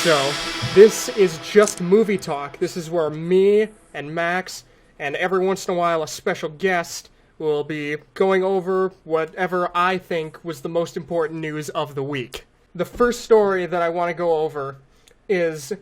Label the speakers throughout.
Speaker 1: So, this is just movie talk. This is where me and Max, and every once in a while a special guest, will be going over whatever I think was the most important news of the week. The first story that I want to go over is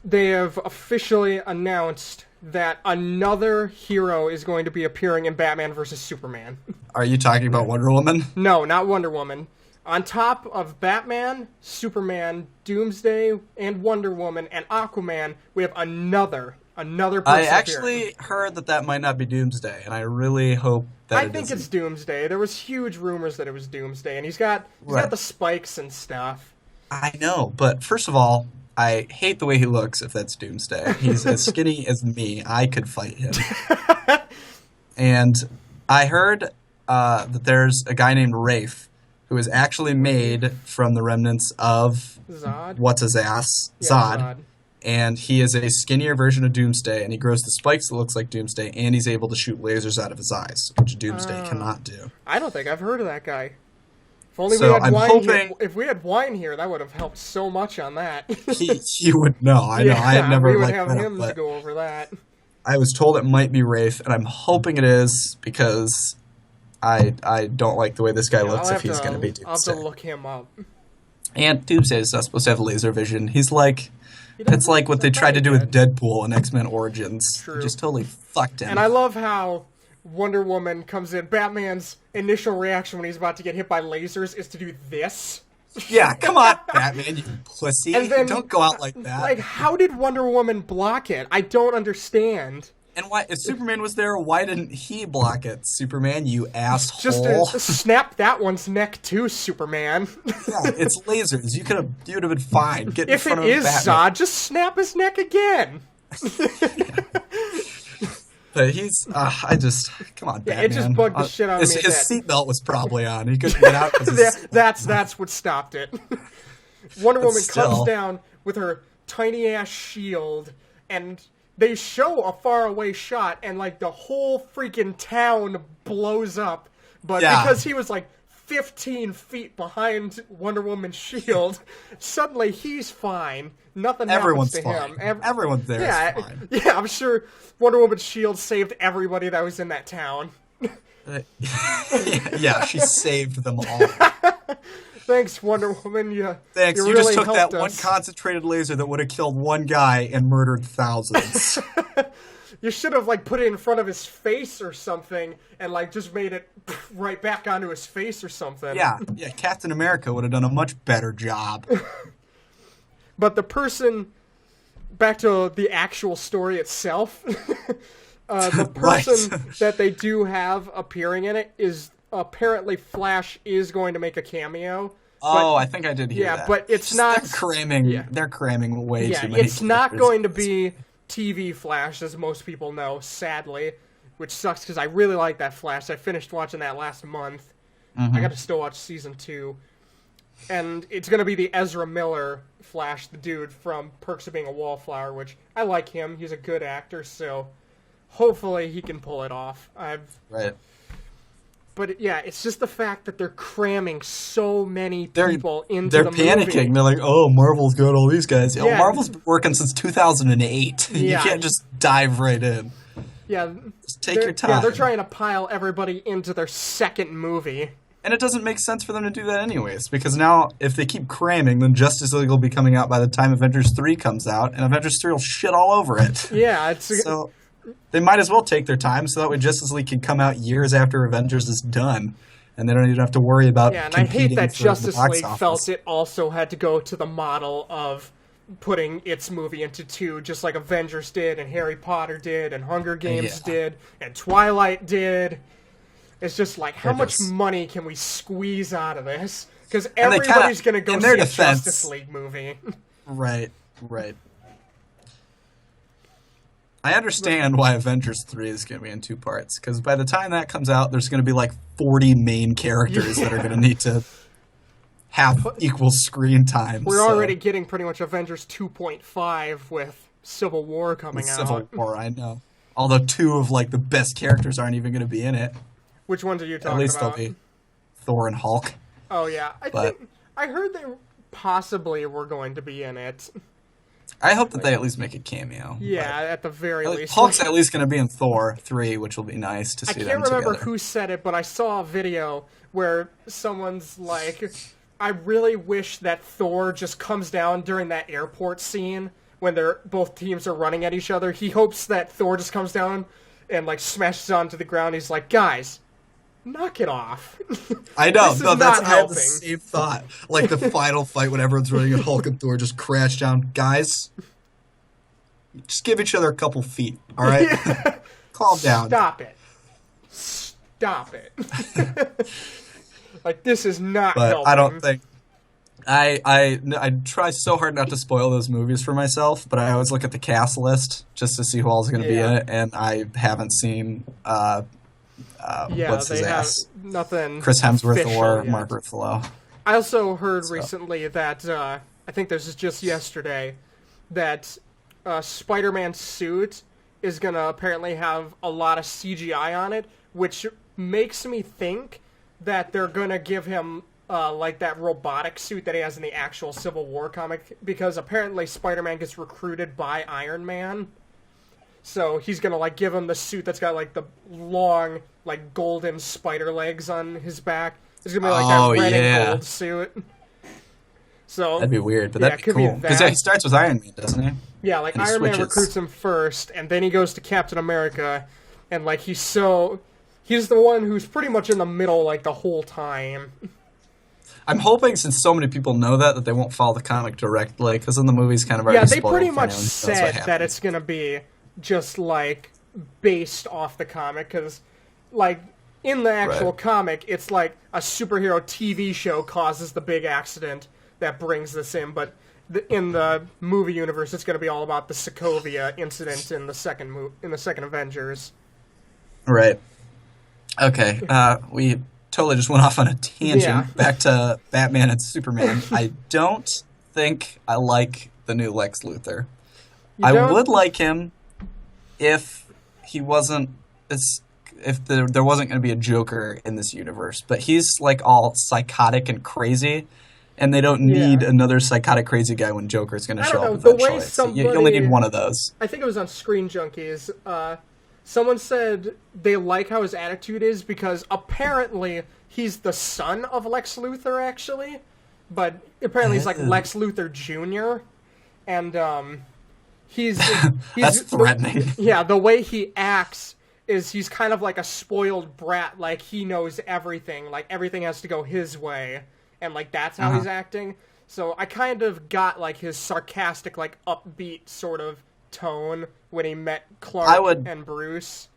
Speaker 1: they have officially announced that another hero is going to be appearing in Batman vs. Superman.
Speaker 2: Are you talking about Wonder Woman?
Speaker 1: No, not Wonder Woman. On top of Batman, Superman, Doomsday, and Wonder Woman, and Aquaman, we have another person
Speaker 2: I actually heard that might not be Doomsday, and I really hope that
Speaker 1: I think it's Doomsday. There was huge rumors that it was Doomsday, and he's got the spikes and stuff.
Speaker 2: I know, but first of all, I hate the way he looks if that's Doomsday. He's as skinny as me. I could fight him. And I heard that there's a guy named Rafe who is actually made from the remnants of
Speaker 1: Zod?
Speaker 2: What's-his-ass?
Speaker 1: Yeah,
Speaker 2: Zod. And he is a skinnier version of Doomsday, and he grows the spikes that looks like Doomsday, and he's able to shoot lasers out of his eyes, which Doomsday cannot do.
Speaker 1: I don't think I've heard of that guy. If only
Speaker 2: So
Speaker 1: we had
Speaker 2: I'm
Speaker 1: wine
Speaker 2: hoping-
Speaker 1: here. If we had wine here, that would have helped so much on that.
Speaker 2: He would know. I know. I had never
Speaker 1: we would
Speaker 2: liked
Speaker 1: have
Speaker 2: that,
Speaker 1: him to
Speaker 2: but
Speaker 1: go over that.
Speaker 2: I was told it might be Rafe, and I'm hoping it is because I don't like the way this guy looks if he's going to be
Speaker 1: I'll have
Speaker 2: Doomsday.
Speaker 1: to look him up.
Speaker 2: And Doomsday is not supposed to have laser vision. He's like... It's like what they tried to do with Deadpool in X-Men Origins.
Speaker 1: True.
Speaker 2: They just totally fucked him.
Speaker 1: And I love how Wonder Woman comes in. Batman's initial reaction when he's about to get hit by lasers is to do this.
Speaker 2: Yeah, come on, Batman, you pussy.
Speaker 1: And then,
Speaker 2: don't go out like that.
Speaker 1: Like, how did Wonder Woman block it? I don't understand.
Speaker 2: And why, if Superman was there, why didn't he block it? Superman, you asshole.
Speaker 1: Just snap that one's neck too, Superman.
Speaker 2: Yeah, it's lasers. You would have been fine. Get in
Speaker 1: If
Speaker 2: front
Speaker 1: it
Speaker 2: of
Speaker 1: is
Speaker 2: Batman.
Speaker 1: Zod, just snap his neck again.
Speaker 2: But he's, come on, Batman.
Speaker 1: It just bugged the shit out of me.
Speaker 2: His seatbelt was probably on. He couldn't get out.
Speaker 1: That's what stopped it. Wonder Woman
Speaker 2: still.
Speaker 1: comes down with her tiny ass shield, and they show a faraway shot, and like the whole freaking town blows up. But because he was like 15 feet behind Wonder Woman's shield, suddenly he's fine. Nothing happens to him.
Speaker 2: Everyone's there.
Speaker 1: Yeah,
Speaker 2: is fine.
Speaker 1: yeah, I'm sure Wonder Woman's shield saved everybody that was in that town.
Speaker 2: Yeah, she saved them all.
Speaker 1: Thanks, Wonder Woman.
Speaker 2: Thanks.
Speaker 1: You
Speaker 2: You
Speaker 1: really
Speaker 2: just took that
Speaker 1: helped
Speaker 2: one
Speaker 1: us.
Speaker 2: concentrated laser that would have killed one guy and murdered thousands.
Speaker 1: You should have like put it in front of his face or something, and like just made it right back onto his face or something.
Speaker 2: Yeah, Captain America would have done a much better job.
Speaker 1: But the person, back to the actual story itself, the person that they do have appearing in it is apparently Flash is going to make a cameo.
Speaker 2: Oh, I think I did hear that.
Speaker 1: Yeah, but it's not...
Speaker 2: They're cramming way too many
Speaker 1: it's not
Speaker 2: characters.
Speaker 1: going to be TV Flash, as most people know, sadly, which sucks because I really like that Flash. I finished watching that last month.
Speaker 2: Mm-hmm.
Speaker 1: I got to still watch season 2. And it's going to be the Ezra Miller Flash, the dude from Perks of Being a Wallflower, which I like him. He's a good actor, so hopefully he can pull it off.
Speaker 2: Right.
Speaker 1: But yeah, it's just the fact that they're cramming so many people into the movie.
Speaker 2: They're panicking. They're like, oh, Marvel's got all these guys.
Speaker 1: Yeah.
Speaker 2: Marvel's been working since 2008.
Speaker 1: Yeah.
Speaker 2: You can't just dive right in.
Speaker 1: Yeah.
Speaker 2: Just take your time.
Speaker 1: Yeah, they're trying to pile everybody into their second movie.
Speaker 2: And it doesn't make sense for them to do that anyways, because now, if they keep cramming, then Justice League will be coming out by the time Avengers 3 comes out, and Avengers 3 will shit all over it.
Speaker 1: Yeah,
Speaker 2: So, they might as well take their time, so that way Justice League can come out years after Avengers is done, and they don't even have to worry about
Speaker 1: yeah, and I hate that
Speaker 2: for
Speaker 1: Justice
Speaker 2: the box
Speaker 1: League
Speaker 2: office.
Speaker 1: felt it also had to go to the model of putting its movie into 2, just like Avengers did, and Harry Potter did, and Hunger Games did, and Twilight did. It's just like, how much money can we squeeze out of this? Because everybody's going to go see a Justice League movie.
Speaker 2: Right. I understand why Avengers 3 is going to be in 2 parts, because by the time that comes out, there's going to be like 40 main characters that are going to need to have equal screen time.
Speaker 1: We're already getting pretty much Avengers 2.5 with Civil War coming out.
Speaker 2: Civil War, I know. Although 2 of like the best characters aren't even going to be in it.
Speaker 1: Which ones are you talking about?
Speaker 2: At least they'll be Thor and Hulk.
Speaker 1: Oh yeah, I heard they possibly were going to be in it.
Speaker 2: I hope that they at least make a cameo.
Speaker 1: Yeah, at the very least.
Speaker 2: Hulk's at least going to be in Thor 3, which will be nice to see them together.
Speaker 1: I can't remember who said it, but I saw a video where someone's like, I really wish that Thor just comes down during that airport scene when both teams are running at each other. He hopes that Thor just comes down and like smashes onto the ground. He's like, guys, knock it off.
Speaker 2: I know.
Speaker 1: This is not
Speaker 2: I had the
Speaker 1: helping.
Speaker 2: same thought. Like the final fight when everyone's running and Hulk and Thor just crash down. Guys, just give each other a couple feet, all right?
Speaker 1: Yeah.
Speaker 2: Calm down.
Speaker 1: Stop it. Like, this is not
Speaker 2: But
Speaker 1: helping.
Speaker 2: I don't think... I try so hard not to spoil those movies for myself, but I always look at the cast list just to see who all's going to be in it, and I haven't seen... what's his ass?
Speaker 1: Nothing.
Speaker 2: Chris Hemsworth or
Speaker 1: yet.
Speaker 2: Mark Ruffalo.
Speaker 1: I also heard recently that I think this is just yesterday that Spider-Man's suit is gonna apparently have a lot of CGI on it, which makes me think that they're gonna give him like that robotic suit that he has in the actual Civil War comic, because apparently Spider-Man gets recruited by Iron Man. So he's gonna like give him the suit that's got like the long, like golden spider legs on his back. It's gonna be like that red and gold suit. So
Speaker 2: that'd be weird, but that'd be
Speaker 1: could
Speaker 2: cool.
Speaker 1: be
Speaker 2: Because
Speaker 1: that.
Speaker 2: he starts with Iron Man, doesn't he?
Speaker 1: Yeah, like
Speaker 2: And he
Speaker 1: Iron Man
Speaker 2: switches.
Speaker 1: recruits him first, and then he goes to Captain America, and like he's the one who's pretty much in the middle like the whole time.
Speaker 2: I'm hoping, since so many people know that they won't follow the comic directly, because then the movie's kind of already
Speaker 1: They
Speaker 2: spoiled
Speaker 1: pretty
Speaker 2: for
Speaker 1: much
Speaker 2: anyone who knows what
Speaker 1: said
Speaker 2: happens.
Speaker 1: that it's gonna be just like based off the comic, because like in the actual comic, it's like a superhero TV show causes the big accident that brings this in, but in the movie universe, it's going to be all about the Sokovia incident in the second Avengers.
Speaker 2: Right. Okay. We totally just went off on a tangent.
Speaker 1: Yeah.
Speaker 2: Back to Batman and Superman. I don't think I like the new Lex Luthor. I would like him if he wasn't... If there wasn't going to be a Joker in this universe. But he's like all psychotic and crazy, and they don't need another psychotic crazy guy when Joker's going to show up eventually. So you only need one of those.
Speaker 1: I think it was on Screen Junkies. Someone said they like how his attitude is because apparently he's the son of Lex Luthor, actually. But apparently he's like Lex Luthor Jr. And he's
Speaker 2: that's threatening.
Speaker 1: The way he acts is he's kind of like a spoiled brat. Like, he knows everything. Like, everything has to go his way. And, like, that's how he's acting. So I kind of got, like, his sarcastic, like, upbeat sort of tone when he met Clark and Bruce.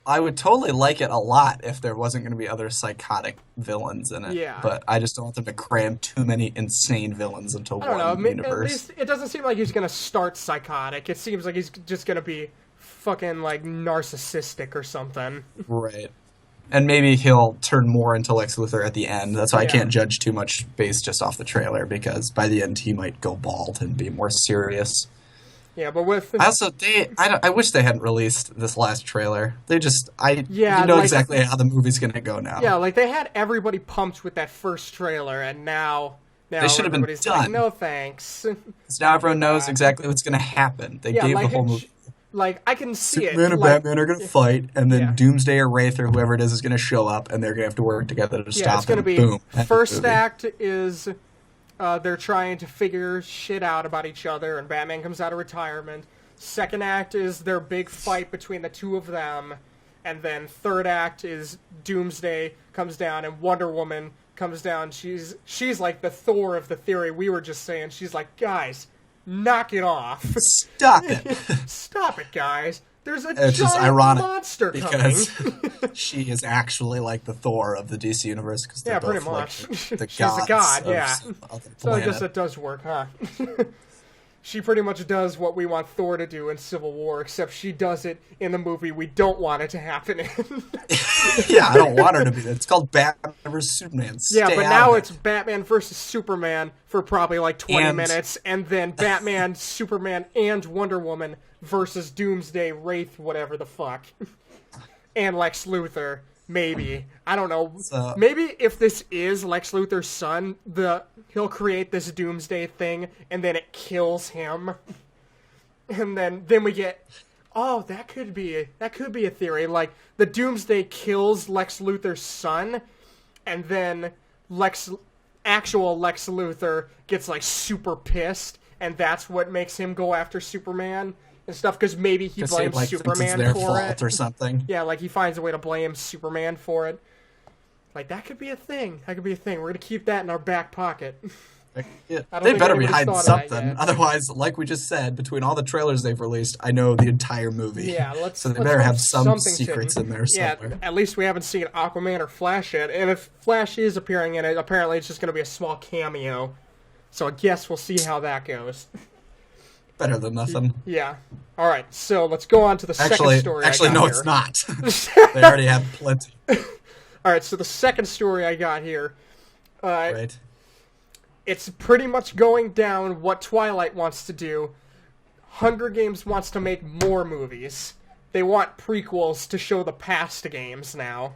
Speaker 2: I would totally like it a lot if there wasn't going to be other psychotic villains in it.
Speaker 1: Yeah.
Speaker 2: But I just don't want them to cram too many insane villains into one universe.
Speaker 1: At least it doesn't seem like he's going to start psychotic. It seems like he's just going to be fucking, like, narcissistic or something.
Speaker 2: Right. And maybe he'll turn more into Lex Luthor at the end. That's why I can't judge too much based just off the trailer, because by the end he might go bald and be more serious.
Speaker 1: Yeah, but with...
Speaker 2: I wish they hadn't released this last trailer. They just... you know
Speaker 1: like,
Speaker 2: exactly how the movie's going to go now.
Speaker 1: Yeah, like, they had everybody pumped with that first trailer, and now
Speaker 2: they should have been
Speaker 1: everybody's
Speaker 2: done.
Speaker 1: like, no thanks.
Speaker 2: Because now everyone knows exactly what's going to happen. They gave the whole movie...
Speaker 1: Like, I can see
Speaker 2: Superman and Batman are going to fight, and then Doomsday or Wraith or whoever it is going to show up, and they're going to have to work together to stop
Speaker 1: it's going to be...
Speaker 2: Boom.
Speaker 1: First act is they're trying to figure shit out about each other, and Batman comes out of retirement. Second act is their big fight between the two of them. And then third act is Doomsday comes down, and Wonder Woman comes down. She's like the Thor of the theory we were just saying. She's like, guys... knock it off.
Speaker 2: Stop it.
Speaker 1: Stop it, guys. There's a
Speaker 2: it's just
Speaker 1: giant
Speaker 2: ironic
Speaker 1: monster
Speaker 2: because
Speaker 1: coming.
Speaker 2: she is actually like the Thor of the DC universe. Cause they're both
Speaker 1: pretty much.
Speaker 2: Like the
Speaker 1: She's
Speaker 2: gods
Speaker 1: a god,
Speaker 2: of
Speaker 1: So I guess that does work, huh? She pretty much does what we want Thor to do in Civil War, except she does it in the movie we don't want it to happen in.
Speaker 2: Yeah, I don't want her to be there. It's called Batman vs. Superman.
Speaker 1: Yeah,
Speaker 2: Stay
Speaker 1: but
Speaker 2: out
Speaker 1: now
Speaker 2: of it.
Speaker 1: it's Batman versus Superman for probably like 20 minutes, and then Batman, Superman, and Wonder Woman versus Doomsday, Wraith, whatever the fuck. And Lex Luthor. Maybe. I don't know.
Speaker 2: So,
Speaker 1: Maybe if this is Lex Luthor's son, he'll create this Doomsday thing, and then it kills him. And then we get... Oh, that could be a theory. Like, the Doomsday kills Lex Luthor's son, and then actual Lex Luthor gets, like, super pissed, and that's what makes him go after Superman and stuff, because maybe he blames Superman
Speaker 2: their
Speaker 1: for
Speaker 2: fault
Speaker 1: it.
Speaker 2: or something.
Speaker 1: Yeah, like, he finds a way to blame Superman for it. Like, that could be a thing. We're going to keep that in our back pocket.
Speaker 2: They better be hiding something.
Speaker 1: Yet.
Speaker 2: Otherwise, like we just said, between all the trailers they've released, I know the entire movie.
Speaker 1: Yeah,
Speaker 2: so they better have some secrets in there somewhere.
Speaker 1: Yeah, at least we haven't seen Aquaman or Flash yet. And if Flash is appearing in it, apparently it's just going to be a small cameo. So I guess we'll see how that goes.
Speaker 2: Better than nothing.
Speaker 1: Yeah. All right, so let's go on to the second story.
Speaker 2: Actually, no,
Speaker 1: here.
Speaker 2: It's not. They already have plenty.
Speaker 1: All right, so the second story I got here.
Speaker 2: Right.
Speaker 1: It's pretty much going down what Twilight wants to do. Hunger Games wants to make more movies. They want prequels to show the past games now.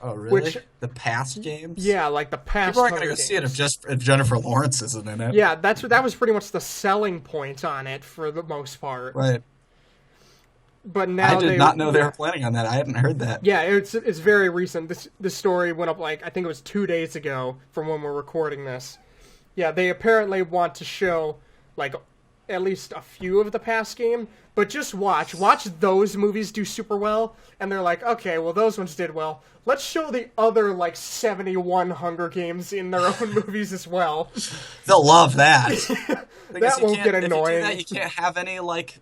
Speaker 2: Oh, really? The past games?
Speaker 1: Yeah, like the past.
Speaker 2: People aren't going to go see it if Jennifer Lawrence isn't in it.
Speaker 1: Yeah, that was pretty much the selling point on it for the most part.
Speaker 2: Right.
Speaker 1: But now
Speaker 2: I did not know they were planning on that. I hadn't heard that.
Speaker 1: Yeah, it's very recent. This story went up, like, I think it was 2 days ago from when we're recording this. Yeah, they apparently want to show, like, at least a few of the past game, but just watch those movies do super well, and they're like, okay, well, those ones did well. Let's show the other, like, 71 Hunger Games in their own movies as well.
Speaker 2: They'll love that.
Speaker 1: That won't get annoying.
Speaker 2: If you do that, you can't have any, like,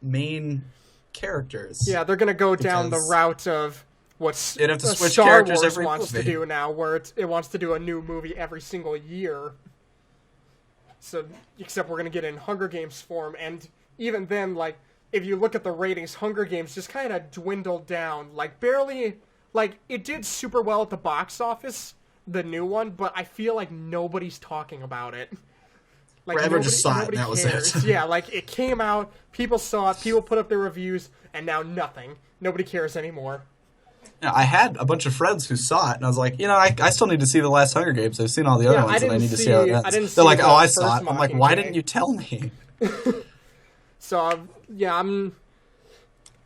Speaker 2: main characters.
Speaker 1: Yeah, they're gonna go down the route of what
Speaker 2: you'd have to switch
Speaker 1: Star
Speaker 2: characters
Speaker 1: Wars
Speaker 2: every
Speaker 1: wants
Speaker 2: movie.
Speaker 1: to do now, where it wants to do a new movie every single year. So, except we're gonna get it in Hunger Games form, and even then, like, if you look at the ratings, Hunger Games just kind of dwindled down, like, barely, like, it did super well at the box office, the new one, but I feel like nobody's talking about it. Like,
Speaker 2: everyone just saw it, and that was it.
Speaker 1: Yeah, like, it came out, people saw it, people put up their reviews, and now nothing. Nobody cares anymore.
Speaker 2: Yeah, I had a bunch of friends who saw it, and I was like, I still need to see the last Hunger Games. I've seen all the other ones, and I need to see how it ends. They're like, oh, I saw it. I'm like, why didn't you tell me?
Speaker 1: So, yeah,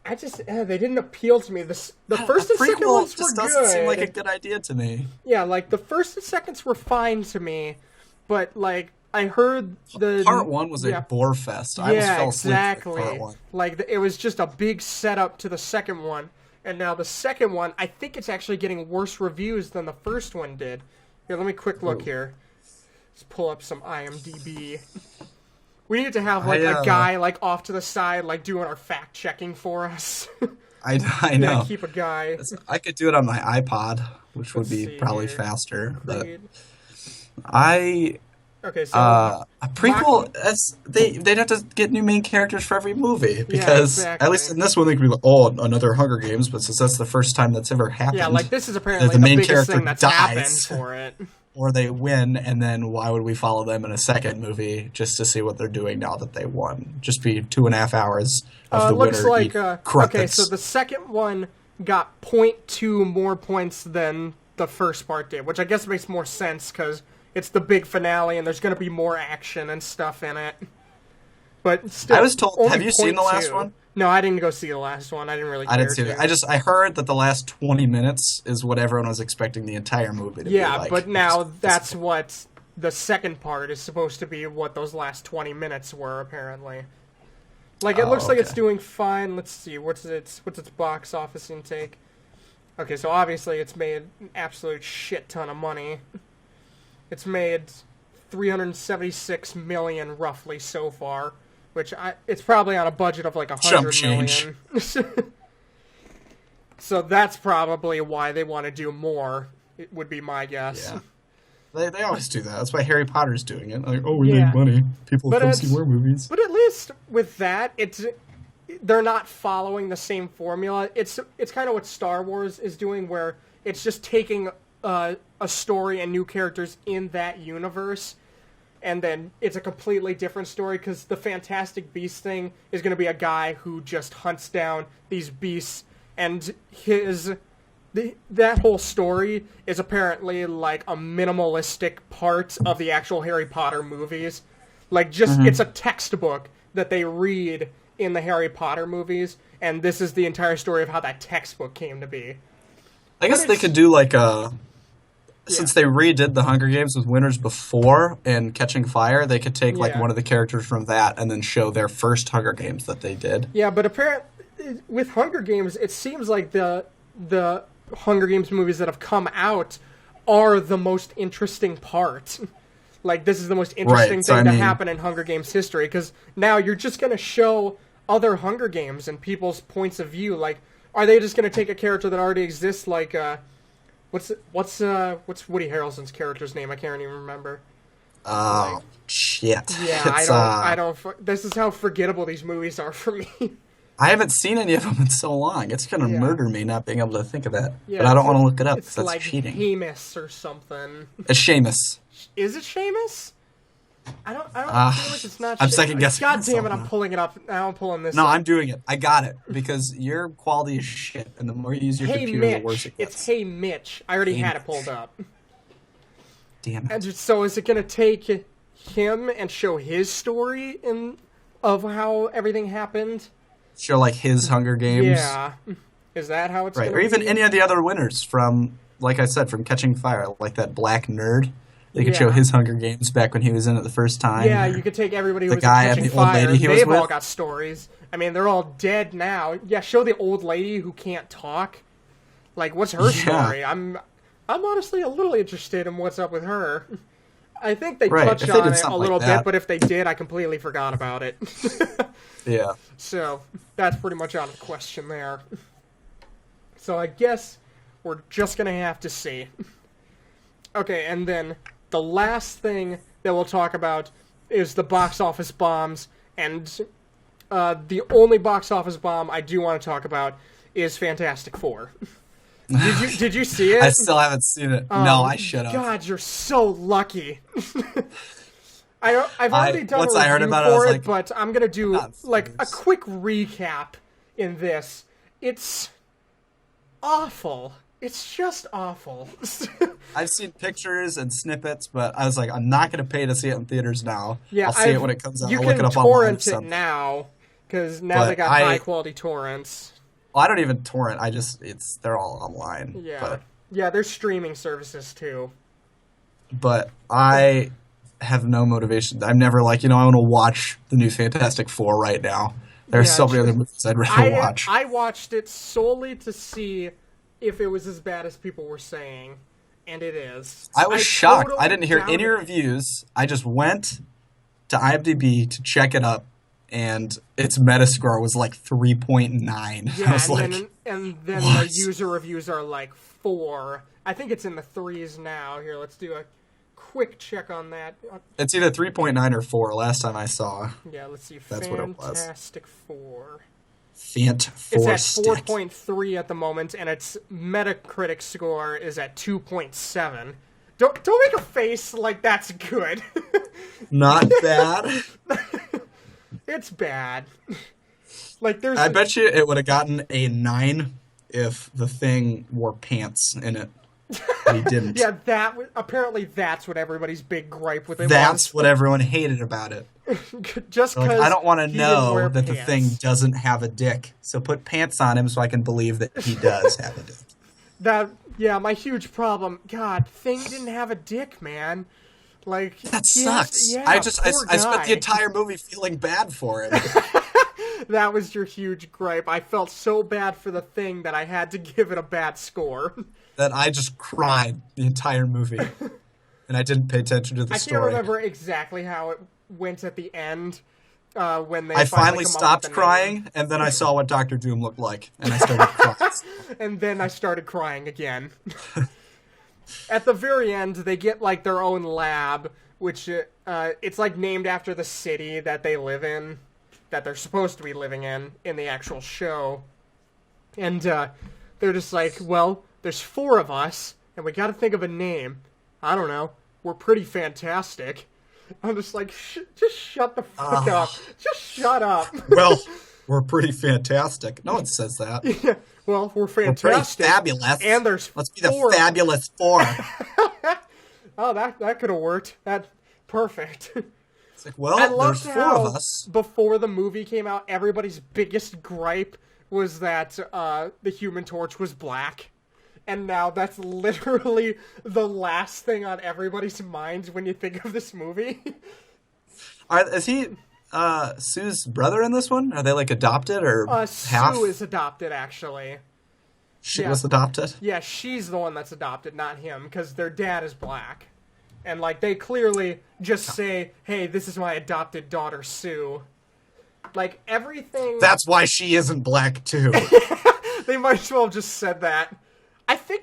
Speaker 1: they didn't appeal to me. The first and second ones were good.
Speaker 2: Doesn't seem like a good idea to me.
Speaker 1: Yeah, like, the first and seconds were fine to me, but, like, I heard
Speaker 2: Part 1 was a bore fest. I almost fell asleep at Part 1.
Speaker 1: Like, it was just a big setup to the second one. And now the second one, I think it's actually getting worse reviews than the first one did. Here, let me quick look here. Let's pull up some IMDb. We need to have, like, a guy, like, off to the side, like, doing our fact-checking for us.
Speaker 2: I know.
Speaker 1: Yeah, keep a guy.
Speaker 2: I could do it on my iPod, which would be probably faster. But
Speaker 1: Okay, so
Speaker 2: a prequel, they'd have to get new main characters for every movie, because at least in this one they could be like, oh, another Hunger Games, but since that's the first time that's ever happened,
Speaker 1: yeah, like, this is apparently
Speaker 2: the main
Speaker 1: biggest
Speaker 2: character
Speaker 1: thing that's happened for it.
Speaker 2: Or they win, and then why would we follow them in a second movie just to see what they're doing now that they won? Just be 2.5 hours of the
Speaker 1: looks
Speaker 2: winner.
Speaker 1: like
Speaker 2: crumpets.
Speaker 1: okay, so the second one got 0.2 more points than the first part did, which I guess makes more sense because it's the big finale and there's going to be more action and stuff in it. But still,
Speaker 2: I was told. Have you seen the last one?
Speaker 1: No, I didn't go see the last one. I didn't really care.
Speaker 2: I didn't see it. I heard that the last 20 minutes is what everyone was expecting the entire movie to be like.
Speaker 1: Yeah, but now that's what the second part is supposed to be, what those last 20 minutes were, apparently. Like, it looks like it's doing fine. Let's see, what's its box office intake? Okay, so obviously it's made an absolute shit ton of money. It's made $376 million roughly so far, which it's probably on a budget of like $100 million. So that's probably why they want to do more. It would be my guess.
Speaker 2: Yeah. They always do that. That's why Harry Potter's doing it. Like, oh, we need money. People come see more movies.
Speaker 1: But at least with that, they're not following the same formula. It's kind of what Star Wars is doing, where it's just taking a story and new characters in that universe, and then it's a completely different story, because the Fantastic Beast thing is going to be a guy who just hunts down these beasts, and his that whole story is apparently like a minimalistic part of the actual Harry Potter movies. Like, just it's a textbook that they read in the Harry Potter movies, and this is the entire story of how that textbook came to be.
Speaker 2: I guess they could do like a... Since they redid the Hunger Games with winners before in Catching Fire, they could take like one of the characters from that and then show their first Hunger Games that they did.
Speaker 1: Yeah, but apparently with Hunger Games, it seems like the Hunger Games movies that have come out are the most interesting part. Like, this is the most interesting thing to happen in Hunger Games history, because now you're just going to show other Hunger Games and people's points of view. Like, are they just going to take a character that already exists, like, what's Woody Harrelson's character's name? I can't even remember.
Speaker 2: Oh, shit.
Speaker 1: Yeah, I don't. This is how forgettable these movies are for me.
Speaker 2: I haven't seen any of them in so long. It's gonna murder me not being able to think of that.
Speaker 1: Yeah,
Speaker 2: but I don't want to look it up.
Speaker 1: It's
Speaker 2: That's
Speaker 1: like
Speaker 2: cheating.
Speaker 1: Seamus or something.
Speaker 2: It's Seamus.
Speaker 1: Is it Seamus? I don't feel like it's not.
Speaker 2: I'm second guessing.
Speaker 1: God damn it! I'm pulling it up. Now I'm pulling this.
Speaker 2: No,
Speaker 1: up.
Speaker 2: I'm doing it. I got it because your quality is shit, and the more you use your computer, the worse it gets.
Speaker 1: It's Hey Mitch. I already had it pulled up.
Speaker 2: Damn it.
Speaker 1: And so is it going to take him and show his story of how everything happened?
Speaker 2: Show like his Hunger Games.
Speaker 1: Yeah. Is that how it's
Speaker 2: right?
Speaker 1: Gonna
Speaker 2: Or even
Speaker 1: be?
Speaker 2: any of the other winners from, like I said, from Catching Fire, like that black nerd. They could show his Hunger Games back when he was in it the first time.
Speaker 1: Yeah, you could take everybody who was
Speaker 2: guy
Speaker 1: in
Speaker 2: and
Speaker 1: Catching
Speaker 2: the old
Speaker 1: Fire.
Speaker 2: lady he was
Speaker 1: They've all
Speaker 2: with.
Speaker 1: got stories. I mean, they're all dead now. Yeah, show the old lady who can't talk. Like, what's her story? I'm honestly a little interested in what's up with her. I think they touched on it a little bit, but if they did, I completely forgot about it.
Speaker 2: Yeah.
Speaker 1: So, that's pretty much out of the question there. So I guess we're just going to have to see. Okay, and then the last thing that we'll talk about is the box office bombs, and the only box office bomb I do want to talk about is Fantastic Four. Did you see it?
Speaker 2: I still haven't seen it. No, I should have.
Speaker 1: God, you're so lucky. I've already done a
Speaker 2: once I heard
Speaker 1: review
Speaker 2: about it, I
Speaker 1: for
Speaker 2: was
Speaker 1: it,
Speaker 2: like,
Speaker 1: but I'm gonna do like a
Speaker 2: serious.
Speaker 1: quick recap in this. It's awful. It's just awful.
Speaker 2: I've seen pictures and snippets, but I was like, I'm not going to pay to see it in theaters now.
Speaker 1: Yeah,
Speaker 2: I'll see it when it comes out.
Speaker 1: You
Speaker 2: I'll look
Speaker 1: can
Speaker 2: it up online.
Speaker 1: torrent it now, because now they got high quality torrents.
Speaker 2: Well, I don't even torrent. They're all online.
Speaker 1: Yeah, yeah, there's streaming services too.
Speaker 2: But I have no motivation. I'm never like, I want to watch the new Fantastic Four right now. There's so many other movies I'd rather watch.
Speaker 1: I watched it solely to see if it was as bad as people were saying, and it is.
Speaker 2: I was shocked.
Speaker 1: Totally
Speaker 2: I didn't hear any
Speaker 1: doubted it.
Speaker 2: reviews. I just went to IMDb to check it up, and its Metascore was like 3.9.
Speaker 1: Yeah,
Speaker 2: I was
Speaker 1: and then
Speaker 2: what?
Speaker 1: the user reviews are like 4. I think it's in the 3s now. Here, let's do a quick check on that.
Speaker 2: It's either 3.9 or 4 last time I saw.
Speaker 1: Yeah, let's see.
Speaker 2: That's what it was.
Speaker 1: Fantastic Four.
Speaker 2: It's
Speaker 1: It's at 4.3 at the moment, and its Metacritic score is at 2.7. Don't make a face like that's good.
Speaker 2: Not bad.
Speaker 1: It's bad. Like there's.
Speaker 2: I bet you it would have gotten a 9 if the Thing wore pants in it. But he didn't.
Speaker 1: Yeah, apparently that's what everybody's big gripe with it
Speaker 2: That's what everyone hated about it.
Speaker 1: Just because
Speaker 2: I don't want to know that
Speaker 1: pants.
Speaker 2: the Thing doesn't have a dick. So put pants on him so I can believe that he does have a dick.
Speaker 1: My huge problem. God, Thing didn't have a dick, man. Like
Speaker 2: that sucks. I spent the entire movie feeling bad for him.
Speaker 1: That was your huge gripe. I felt so bad for the Thing that I had to give it a bad score.
Speaker 2: That I just cried the entire movie. And I didn't pay attention to the story.
Speaker 1: I can't remember exactly how it went at the end. When they
Speaker 2: I finally
Speaker 1: come up
Speaker 2: stopped
Speaker 1: with the
Speaker 2: crying,
Speaker 1: name.
Speaker 2: and then I saw what Doctor Doom looked like, and I started crying.
Speaker 1: And then I started crying again. At the very end, they get like their own lab, which it's like named after the city that they live in, that they're supposed to be living in the actual show. And they're just like, well, there's 4 of us, and we gotta think of a name. I don't know. We're pretty fantastic. I'm just like, just shut the fuck up. Just shut up.
Speaker 2: Well, we're pretty fantastic. No one says that.
Speaker 1: Yeah, Well, we're
Speaker 2: We're pretty
Speaker 1: fantastic.
Speaker 2: fabulous.
Speaker 1: And there's
Speaker 2: Let's be
Speaker 1: 4.
Speaker 2: the fabulous 4.
Speaker 1: Oh, that could have worked. That perfect.
Speaker 2: It's like, well,
Speaker 1: I
Speaker 2: there's
Speaker 1: loved
Speaker 2: 4
Speaker 1: how
Speaker 2: of us.
Speaker 1: before the movie came out, everybody's biggest gripe was that the Human Torch was black. And now that's literally the last thing on everybody's minds when you think of this movie.
Speaker 2: Is he Sue's brother in this one? Are they like adopted or half?
Speaker 1: Sue is adopted, actually.
Speaker 2: She
Speaker 1: yeah.
Speaker 2: was adopted?
Speaker 1: Yeah, she's the one that's adopted, not him, because their dad is black. And, like, they clearly just say, hey, this is my adopted daughter, Sue. Like, everything...
Speaker 2: That's why she isn't black, too.
Speaker 1: They might as well have just said that. I think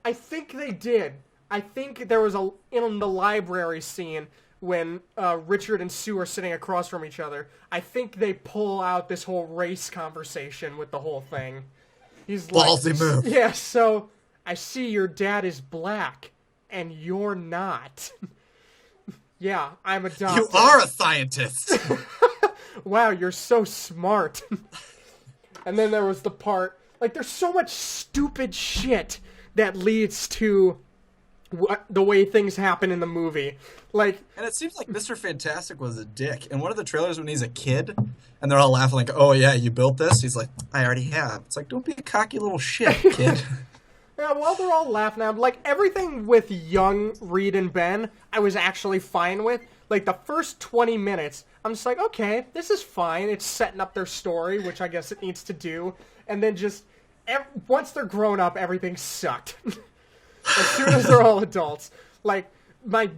Speaker 1: I think they did. I think there was in the library scene when Richard and Sue are sitting across from each other. I think they pull out this whole race conversation with the whole thing. He's
Speaker 2: Ballsy
Speaker 1: like,
Speaker 2: move.
Speaker 1: Yeah, so I see your dad is black and you're not. Yeah, I'm adopted.
Speaker 2: You are a scientist.
Speaker 1: Wow, you're so smart. And then there was the part, like, there's so much stupid shit that leads to the way things happen in the movie. Like,
Speaker 2: and it seems like Mr. Fantastic was a dick. In one of the trailers when he's a kid, and they're all laughing like, oh yeah, you built this? He's like, I already have. It's like, don't be a cocky little shit, kid.
Speaker 1: Yeah, while they're all laughing at him, like, everything with young Reed and Ben, I was actually fine with. Like, the first 20 minutes, I'm just like, okay, this is fine. It's setting up their story, which I guess it needs to do. And then just, once they're grown up, everything sucked. As soon as they're all adults. Like, the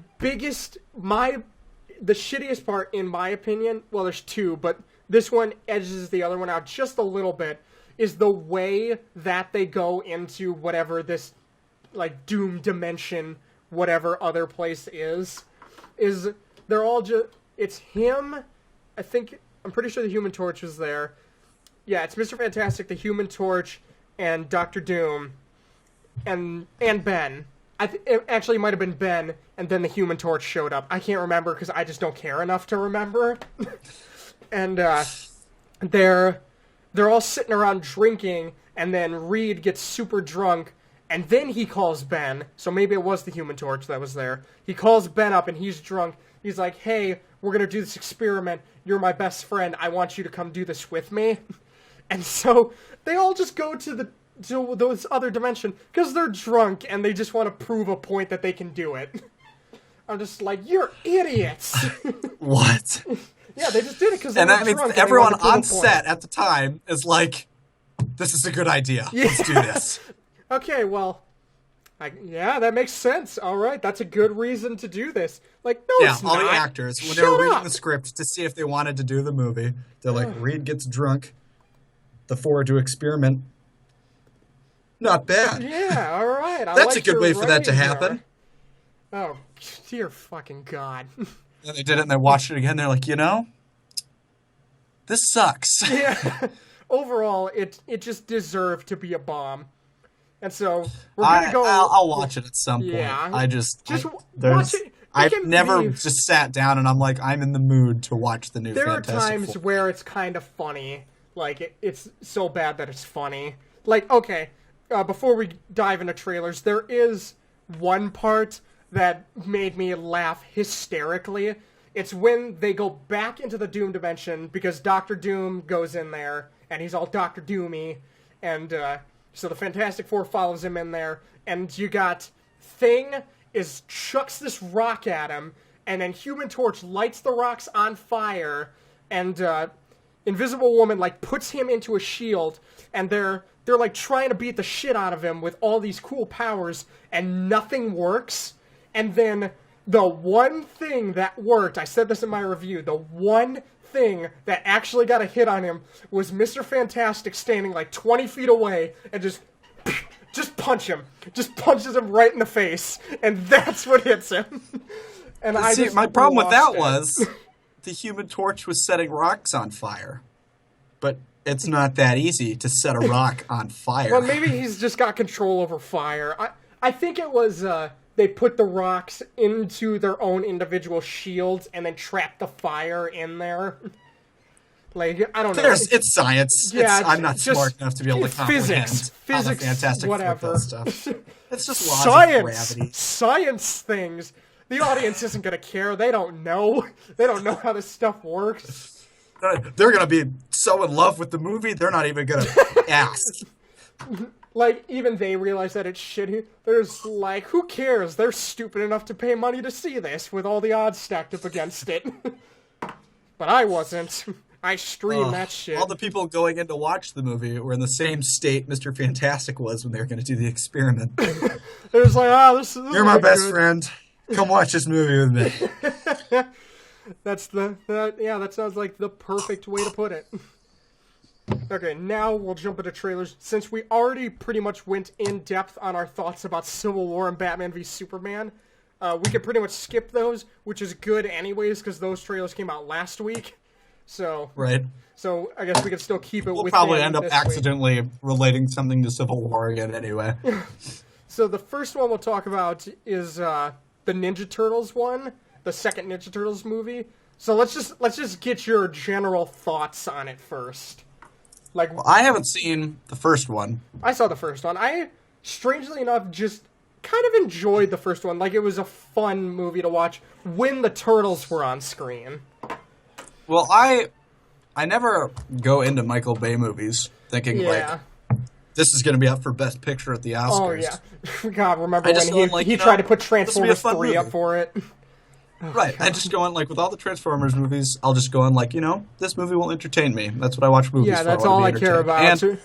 Speaker 1: shittiest part, in my opinion, well, there's 2, but this one edges the other one out just a little bit, is the way that they go into whatever this, like, Doom dimension, whatever other place is they're all just, it's him, I'm pretty sure the Human Torch was there. Yeah, it's Mr. Fantastic, the Human Torch, and Dr. Doom, and Ben. It actually might have been Ben, and then the Human Torch showed up. I can't remember because I just don't care enough to remember. And they're all sitting around drinking, and then Reed gets super drunk, and then he calls Ben. So maybe it was the Human Torch that was there. He calls Ben up, and he's drunk. He's like, hey, we're going to do this experiment. You're my best friend. I want you to come do this with me. And so they all just go to those other dimension because they're drunk and they just want to prove a point that they can do it. I'm just like, you're idiots.
Speaker 2: What?
Speaker 1: Yeah, they just did it because they
Speaker 2: and
Speaker 1: were
Speaker 2: that means
Speaker 1: drunk.
Speaker 2: everyone on set at the time is like, this is a good idea.
Speaker 1: Yeah.
Speaker 2: Let's do this.
Speaker 1: Okay, well, yeah, that makes sense. All right, that's a good reason to do this. Like, no, it's
Speaker 2: all
Speaker 1: not.
Speaker 2: the actors, when
Speaker 1: Shut
Speaker 2: they were reading
Speaker 1: up.
Speaker 2: the script to see if they wanted to do the movie, they're like, Reed gets drunk, the 4 do experiment. Not bad.
Speaker 1: Yeah, all right.
Speaker 2: That's a good way for that to happen.
Speaker 1: Oh, dear fucking God.
Speaker 2: And they did it and they watched it again. They're like, this sucks.
Speaker 1: Yeah. Overall, it just deserved to be a bomb. And so we're gonna go.
Speaker 2: I'll watch it at some point.
Speaker 1: Yeah.
Speaker 2: Watch
Speaker 1: it.
Speaker 2: I've never just sat down and I'm like, I'm in the mood to watch the new Fantastic
Speaker 1: There are times
Speaker 2: Four.
Speaker 1: where it's kind of funny. Like, it's so bad that it's funny. Like, okay, before we dive into trailers, there is one part that made me laugh hysterically. It's when they go back into the Doom dimension because Dr. Doom goes in there and he's all Dr. Doomy, and so the Fantastic Four follows him in there, and you got Thing chucks this rock at him, and then Human Torch lights the rocks on fire, and Invisible Woman like puts him into a shield, and they're like trying to beat the shit out of him with all these cool powers, and nothing works. And then the one thing that worked, I said this in my review, the one thing that actually got a hit on him was Mr. Fantastic standing like 20 feet away and just punch him. Just punches him right in the face, and that's what hits him. And
Speaker 2: my problem with that was the Human Torch was setting rocks on fire. But it's not that easy to set a rock on fire.
Speaker 1: Well, maybe he's just got control over fire. I think it was they put the rocks into their own individual shields and then trapped the fire in there. Like, I don't know.
Speaker 2: It's science.
Speaker 1: Yeah,
Speaker 2: I'm not
Speaker 1: just
Speaker 2: smart enough to be able to comprehend how the
Speaker 1: physics,
Speaker 2: Fantastic Four
Speaker 1: whatever.
Speaker 2: does stuff. It's just laws of gravity.
Speaker 1: Science things. The audience isn't gonna care. They don't know. They don't know how this stuff works.
Speaker 2: They're gonna be so in love with the movie, they're not even gonna ask.
Speaker 1: Like, even they realize that it's shitty. There's, like, who cares? They're stupid enough to pay money to see this with all the odds stacked up against it. But I wasn't. I streamed that shit.
Speaker 2: All the people going in to watch the movie were in the same state Mr. Fantastic was when they were going to do the experiment.
Speaker 1: It was like, this
Speaker 2: You're my best friend. Come watch this movie with me.
Speaker 1: That sounds like the perfect way to put it. Okay, now we'll jump into trailers. Since we already pretty much went in depth on our thoughts about Civil War and Batman v Superman, we could pretty much skip those, which is good anyways, because those trailers came out last week. So,
Speaker 2: right.
Speaker 1: So I guess we could still keep it.
Speaker 2: We'll probably end up accidentally relating something to Civil War again anyway.
Speaker 1: So the first one we'll talk about is the Ninja Turtles one, the second Ninja Turtles movie. So let's just get your general thoughts on it first. Like,
Speaker 2: well, I haven't seen the first one.
Speaker 1: I saw the first one. I, strangely enough, just kind of enjoyed the first one. Like, it was a fun movie to watch when the Turtles were on screen.
Speaker 2: Well, I never go into Michael Bay movies thinking, like, this is going to be up for Best Picture at the Oscars.
Speaker 1: Oh, yeah. God, remember when he tried to put Transformers 3 up for it?
Speaker 2: Oh, right. God. I just go on, like, with all the Transformers movies, I'll just go on, like, this movie will entertain me. That's what I watch movies for.
Speaker 1: Yeah, that's all I care about.
Speaker 2: And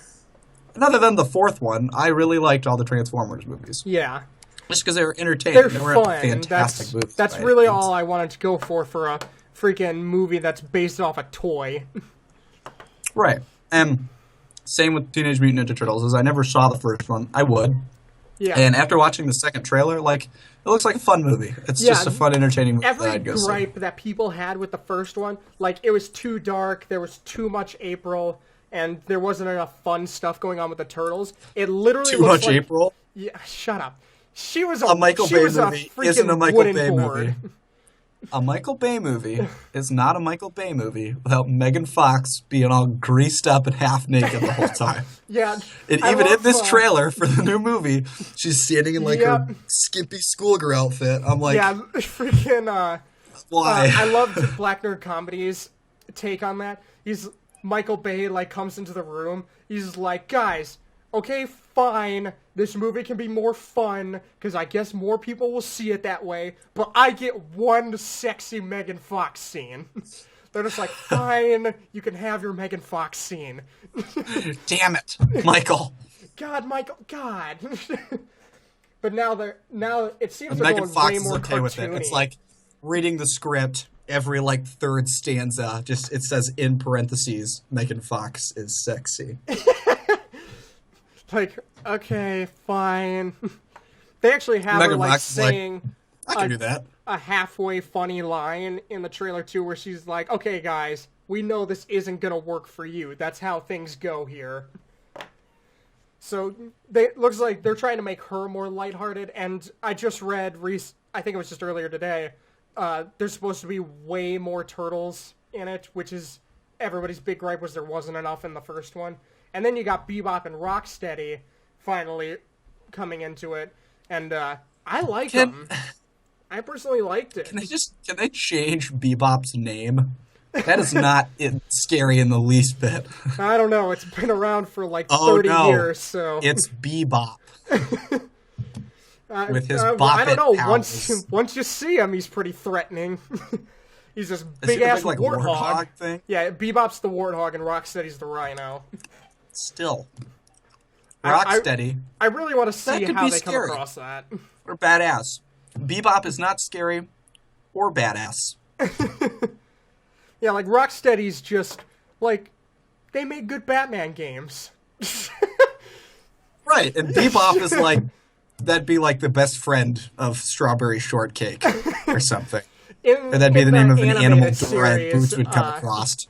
Speaker 2: other than the fourth one, I really liked all the Transformers movies.
Speaker 1: Yeah.
Speaker 2: Just because they were entertaining.
Speaker 1: They're fun.
Speaker 2: Fantastic movies.
Speaker 1: That's really all I wanted to go for a freaking movie that's based off a toy.
Speaker 2: Right. And same with Teenage Mutant Ninja Turtles, as I never saw the first one. I would. Yeah. And after watching the second trailer, like, it looks like a fun movie. It's just a fun, entertaining movie that I'd go see.
Speaker 1: Every gripe that people had with the first one, like, it was too dark, there was too much April, and there wasn't enough fun stuff going on with the Turtles. It literally
Speaker 2: too much April?
Speaker 1: Yeah, shut up. She was
Speaker 2: a Michael Bay movie isn't a Michael Bay movie. A Michael Bay movie is not a Michael Bay movie without Megan Fox being all greased up and half naked the whole time.
Speaker 1: Yeah.
Speaker 2: And even in this trailer for the new movie, she's standing in like her skimpy schoolgirl outfit. I'm like,
Speaker 1: yeah, freaking.
Speaker 2: Why?
Speaker 1: I loved Black Nerd Comedy's take on that. Michael Bay like comes into the room. He's like, guys, okay, fine. This movie can be more fun, because I guess more people will see it that way, but I get one sexy Megan Fox scene. They're just like, fine, you can have your Megan Fox scene.
Speaker 2: Damn it, Michael.
Speaker 1: God, Michael, God. But now it seems they're
Speaker 2: Megan
Speaker 1: going
Speaker 2: Fox
Speaker 1: way more
Speaker 2: is okay
Speaker 1: cartoony.
Speaker 2: with it. It's like reading the script, every like third stanza, just it says in parentheses, Megan Fox is sexy.
Speaker 1: Like, okay, fine. They actually have
Speaker 2: Megan
Speaker 1: her, like,
Speaker 2: Fox
Speaker 1: saying
Speaker 2: I can do that.
Speaker 1: A halfway funny line in the trailer, too, where she's like, okay, guys, we know this isn't going to work for you. That's how things go here. So, it looks like they're trying to make her more lighthearted, and I just read, I think it was just earlier today, there's supposed to be way more turtles in it, which is everybody's big gripe was there wasn't enough in the first one. And then you got Bebop and Rocksteady finally coming into it, and I like them. I personally liked it.
Speaker 2: Can they change Bebop's name? That is not scary in the least bit.
Speaker 1: I don't know. It's been around for like 30 years, so
Speaker 2: it's Bebop. With his bop
Speaker 1: I don't know.
Speaker 2: powers.
Speaker 1: Once you see him, he's pretty threatening. He's this big-ass
Speaker 2: like, warthog thing?
Speaker 1: Yeah, Bebop's the warthog and Rocksteady's the rhino.
Speaker 2: Still. Rocksteady.
Speaker 1: I really want to see how they come across that.
Speaker 2: Or badass. Bebop is not scary or badass.
Speaker 1: Yeah, like, Rocksteady's just, like, they made good Batman games.
Speaker 2: Right, and Bebop is like, that'd be like the best friend of Strawberry Shortcake or something. Or that'd be the name of an animal dread Boots would come across.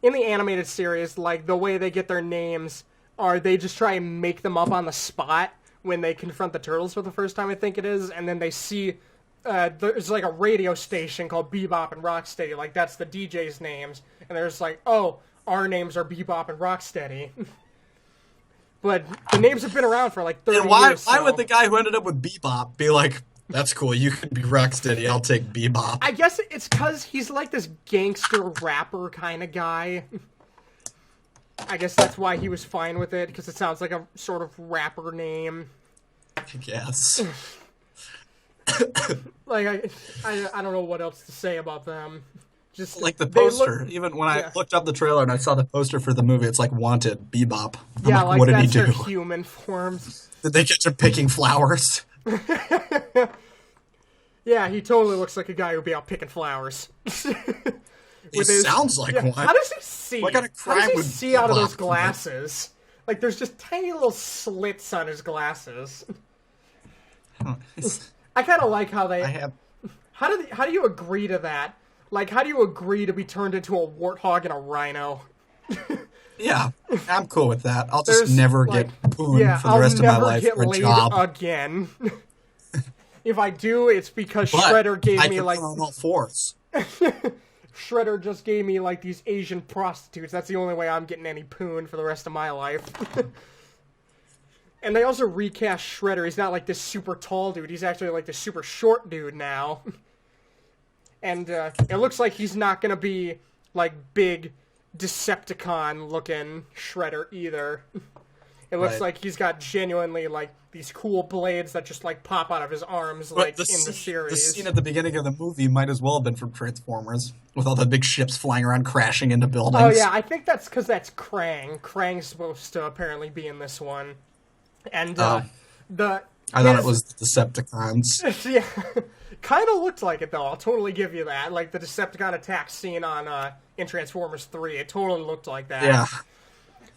Speaker 1: In the animated series, like, the way they get their names are they just try and make them up on the spot when they confront the Turtles for the first time, I think it is, and then they see, there's like a radio station called Bebop and Rocksteady, like, that's the DJ's names, and they're just like, oh, our names are Bebop and Rocksteady. But the names have been around for like 30
Speaker 2: And why
Speaker 1: years. So
Speaker 2: would the guy who ended up with Bebop be like, that's cool, you can be Rocksteady, I'll take Bebop?
Speaker 1: I guess it's because he's like this gangster rapper kind of guy. I guess that's why he was fine with it, because it sounds like a sort of rapper name.
Speaker 2: I guess.
Speaker 1: Like, I don't know what else to say about them. Just
Speaker 2: Like the poster, even when I looked up the trailer and I saw the poster for the movie, it's like Wanted, Bebop. I'm
Speaker 1: yeah,
Speaker 2: like, what did he
Speaker 1: that's
Speaker 2: do?
Speaker 1: their human forms.
Speaker 2: Did they get to picking flowers?
Speaker 1: Yeah, he totally looks like a guy who'd be out picking flowers.
Speaker 2: He sounds like one.
Speaker 1: How does he see?
Speaker 2: What kind of crime
Speaker 1: How does he
Speaker 2: would
Speaker 1: see out of
Speaker 2: Bebop
Speaker 1: those glasses? Like, there's just tiny little slits on his glasses. I kind of like how they... How do you agree to that? Like, how do you agree to be turned into a warthog and a rhino?
Speaker 2: Yeah, I'm cool with that. I'll just never get pooned for the rest of my life for a job.
Speaker 1: Again. If I do, it's because Shredder gave me like...
Speaker 2: on all fours.
Speaker 1: Shredder just gave me like these Asian prostitutes. That's the only way I'm getting any poon for the rest of my life. And they also recast Shredder. He's not like this super tall dude. He's actually like this super short dude now. And it looks like he's not going to be like big Decepticon-looking Shredder either. It looks like he's got genuinely like these cool blades that just like pop out of his arms like in the series.
Speaker 2: The scene at the beginning of the movie might as well have been from Transformers, with all the big ships flying around crashing into buildings.
Speaker 1: Oh yeah, I think that's because that's Krang. Krang's supposed to apparently be in this one. And I thought
Speaker 2: it was the Decepticons.
Speaker 1: Yeah, kind of looked like it though. I'll totally give you that. Like the Decepticon attack scene on in Transformers 3, it totally looked like that.
Speaker 2: Yeah.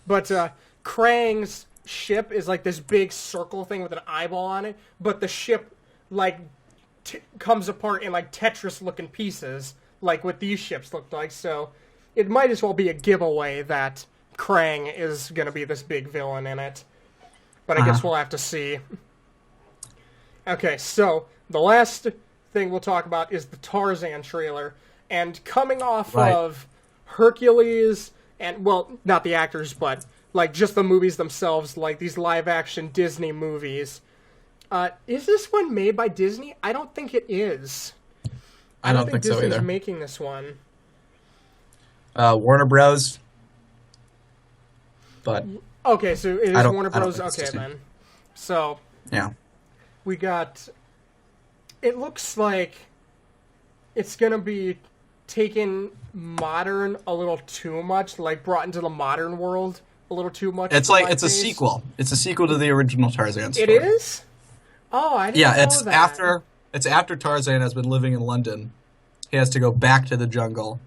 Speaker 1: But Krang's ship is like this big circle thing with an eyeball on it, but the ship like comes apart in like Tetris-looking pieces, like what these ships look like. So it might as well be a giveaway that Krang is going to be this big villain in it. But I guess we'll have to see. Okay, so the last thing we'll talk about is the Tarzan trailer. And coming off of Hercules, and, well, not the actors, but, like, just the movies themselves, like these live-action Disney movies. Is this one made by Disney? I don't think it is.
Speaker 2: I don't think so
Speaker 1: Disney's
Speaker 2: either.
Speaker 1: Making this one.
Speaker 2: Warner Bros. But...
Speaker 1: Okay, so it is Warner Bros. Okay, then. So,
Speaker 2: yeah.
Speaker 1: We got... It looks like it's going to be taken modern a little too much, like brought into the modern world a little too much.
Speaker 2: It's like, it's a sequel. It's a sequel to the original Tarzan story.
Speaker 1: It is? Oh, I didn't know that.
Speaker 2: It's after Tarzan has been living in London. He has to go back to the jungle.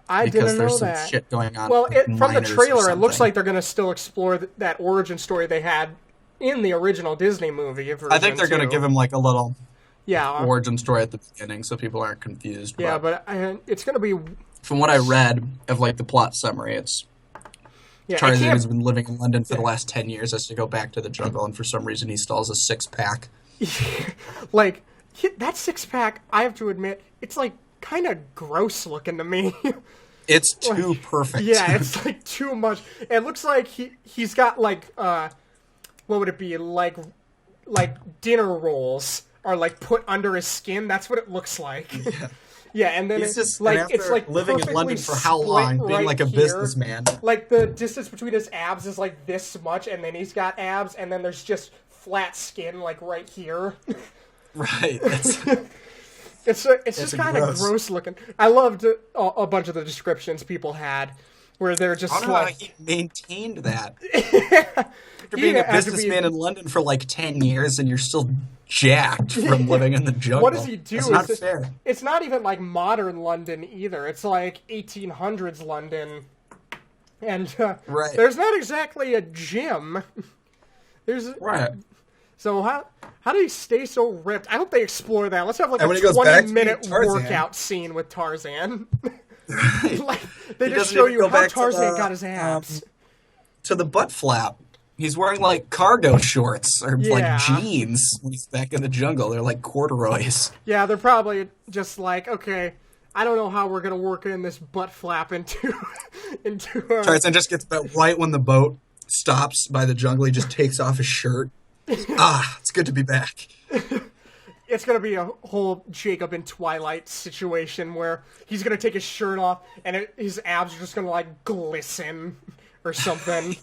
Speaker 1: I didn't know that.
Speaker 2: Because there's some shit going on.
Speaker 1: Well, from the trailer, it looks like they're going to still explore that origin story they had in the original Disney movie.
Speaker 2: I think they're going to give him like a little origin story at the beginning so people aren't confused.
Speaker 1: Yeah, but it's going to be...
Speaker 2: From what I read of like the plot summary, it's Tarzan has been living in London for the last 10 years, has to go back to the jungle, and for some reason he still has a six-pack.
Speaker 1: Like, that six-pack, I have to admit, it's like kind of gross looking to me.
Speaker 2: It's too perfect.
Speaker 1: Yeah, it's like too much. It looks like he's got like what would it be, like dinner rolls are like put under his skin. That's what it looks like.
Speaker 2: Yeah.
Speaker 1: Yeah, and then it's like
Speaker 2: living in London for how long, being like a businessman.
Speaker 1: Like the distance between his abs is like this much, and then he's got abs, and then there's just flat skin like right here.
Speaker 2: Right.
Speaker 1: It's just kind of gross looking. I loved a bunch of the descriptions people had, where they're just
Speaker 2: I don't know how he maintained that. After being a businessman in London for like 10 years, and you're still jacked from living in the jungle.
Speaker 1: What does he do?
Speaker 2: That's not fair.
Speaker 1: It's not even like modern London either. It's like 1800s London, and there's not exactly a gym. So how do you stay so ripped? I hope they explore that. Let's have like a 20-minute workout scene with Tarzan. Like, they just show you how Tarzan got his abs.
Speaker 2: To the butt flap. He's wearing like cargo shorts or like jeans when he's back in the jungle. They're like corduroys.
Speaker 1: Yeah, they're probably just like, okay, I don't know how we're going to work in this butt flap into into
Speaker 2: Tarzan just gets about right when the boat stops by the jungle. He just takes off his shirt. It's good to be back.
Speaker 1: It's gonna be a whole Jacob in Twilight situation where he's gonna take his shirt off and his abs are just gonna like glisten or something.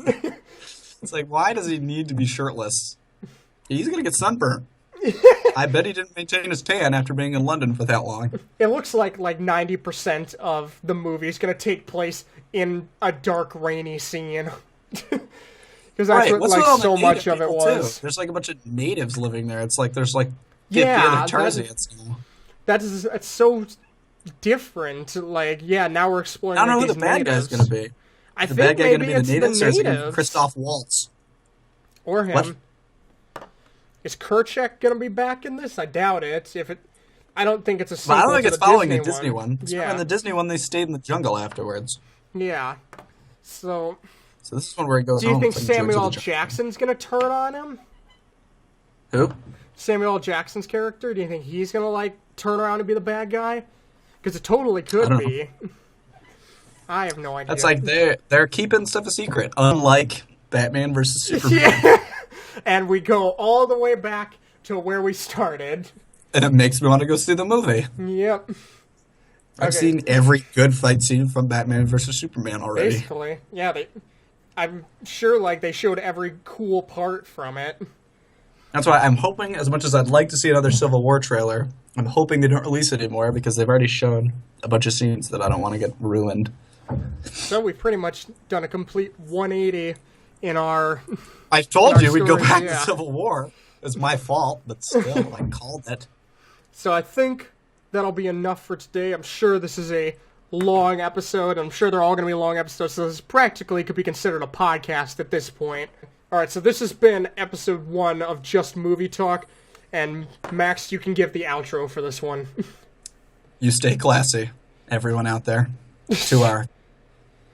Speaker 2: It's like, why does he need to be shirtless? He's gonna get sunburnt. I bet he didn't maintain his tan after being in London for that long.
Speaker 1: It looks like 90% of the movie is gonna take place in a dark, rainy scene. Because that's what like so much of it was.
Speaker 2: Too. There's like a bunch of natives living there. It's like there's like
Speaker 1: yeah,
Speaker 2: Tarzans.
Speaker 1: That's so different. Like, yeah, now we're exploring.
Speaker 2: I don't know
Speaker 1: like,
Speaker 2: who the bad guy's gonna be.
Speaker 1: I
Speaker 2: the
Speaker 1: think
Speaker 2: bad guy
Speaker 1: maybe
Speaker 2: gonna be the
Speaker 1: it's
Speaker 2: natives,
Speaker 1: the
Speaker 2: or is it
Speaker 1: natives.
Speaker 2: gonna be Christoph Waltz
Speaker 1: Or him.
Speaker 2: What?
Speaker 1: Is Kerchak gonna be back in this? I doubt it. I don't think it's a sequel.
Speaker 2: But I don't think
Speaker 1: to
Speaker 2: it's
Speaker 1: the
Speaker 2: following
Speaker 1: Disney
Speaker 2: the Disney one.
Speaker 1: Yeah.
Speaker 2: In the Disney one, they stayed in the jungle afterwards.
Speaker 1: Yeah. So
Speaker 2: this is one where he goes
Speaker 1: do you
Speaker 2: home.
Speaker 1: think
Speaker 2: and
Speaker 1: Samuel L.
Speaker 2: joins the
Speaker 1: Jackson's gonna turn on him?
Speaker 2: Who?
Speaker 1: Samuel L. Jackson's character? Do you think he's gonna like turn around and be the bad guy? Because it totally could be. I have no idea.
Speaker 2: That's like they're keeping stuff a secret, unlike Batman versus Superman.
Speaker 1: Yeah. And we go all the way back to where we started.
Speaker 2: And it makes me want to go see the movie.
Speaker 1: Yep.
Speaker 2: I've seen every good fight scene from Batman versus Superman already.
Speaker 1: Basically, yeah. I'm sure like they showed every cool part from it.
Speaker 2: That's why I'm hoping, as much as I'd like to see another Civil War trailer, I'm hoping they don't release it anymore because they've already shown a bunch of scenes that I don't want to get ruined.
Speaker 1: So we've pretty much done a complete 180 in our...
Speaker 2: I told you we'd go back
Speaker 1: yeah.
Speaker 2: to Civil War. It's my fault, but still, I called it.
Speaker 1: So I think that'll be enough for today. I'm sure this is a long episode. I'm sure they're all going to be long episodes, so this practically could be considered a podcast at this point. Alright, so this has been episode 1 of Just Movie Talk, and Max, you can give the outro for this one.
Speaker 2: You stay classy, everyone out there, to our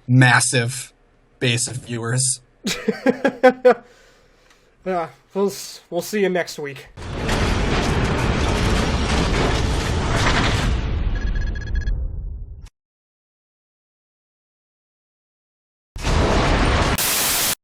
Speaker 2: massive base of viewers.
Speaker 1: Yeah, we'll see you next week.